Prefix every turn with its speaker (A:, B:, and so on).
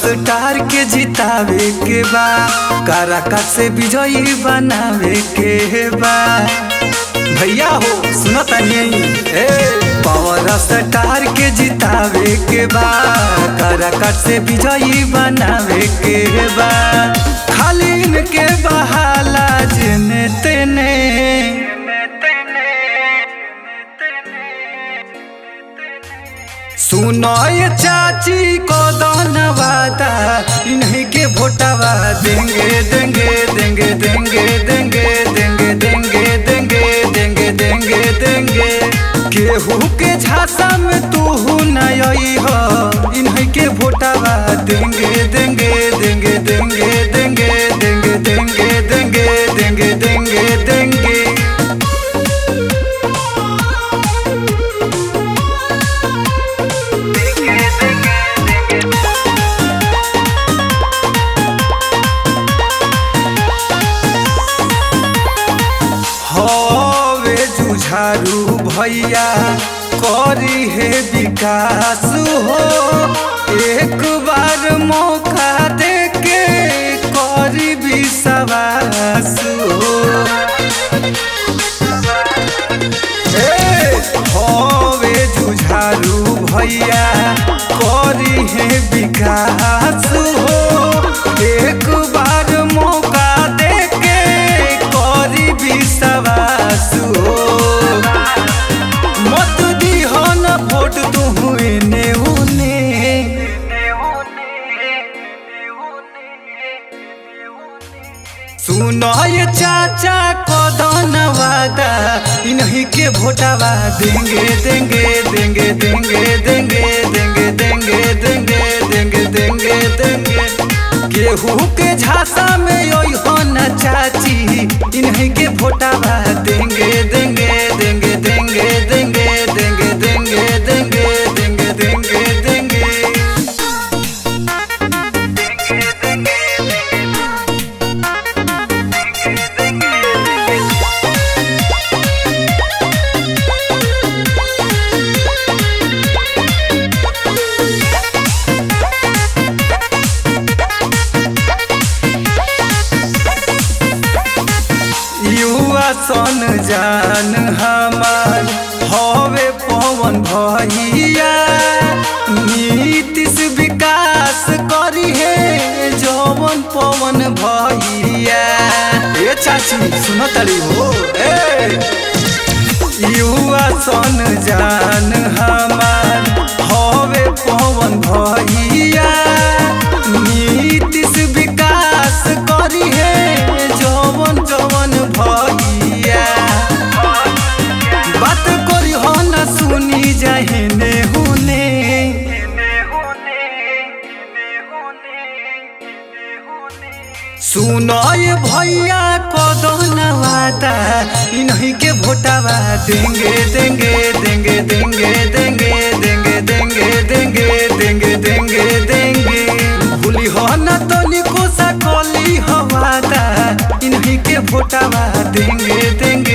A: Star के जितावे के बा, काराकाट से विजयी बनावे के बा। भैया हो सुनो तनी, पावर स्टार के जितावे के बा, काराकाट से विजयी बनावे के बा। खाली इनके बहाला जेने तेने, सुनो ये चाची को वादा, इन्हीं के भोटावा देंगे देंगे देंगे देंगे देंगे देंगे देंगे देंगे देंगे देंगे देंगे। केहू के झांसा में तू नई हो, इन्हीं के भोटावा देंगे देंगे देंगे देंगे देंगे देंगे देंगे देंगे देंगे देंगे देंगे। हवे जुझारू भैया करी है विकास हो, एक बार मौका दे के करी विश्वास हो। हवे जुझारू भैया करी है विकास हो, एक बार मौका दे के करी विश्वास हो। मत दी हो न वोट तू एने उने, सुनो ये चाचा को वादा, इन्हीं के भोटावा देंगे देंगे देंगे देंगे देंगे देंगे देंगे देंगे देंगे देंगे देंगे। केहू के झांसा में योई हो न चाची, इन्हीं के भोटावा देंगे देंगे देंगे देंगे देंगे देंगे देंगे देंगे देंगे देंगे देंगे। युवा सन जान हमार हवे पवन भैया, नीतीश विकास करी है जवन पवन भैया। ए चाची सुनो तली हो, युवा सन जान हमार हवे पवन भैया, नीतीश विकास करी है जवन जवन भैया। बात करी हो न सुनी जाहिने हुने, सुनो ये भैया को वादा, इन्हीं के भोटावा देंगे देंगे देंगे देंगे देंगे देंगे देंगे देंगे देंगे देंगे देंगे। भूली हो न तो निको सा कोली हो वादा, इन्हीं के भोटावा देंगे देंगे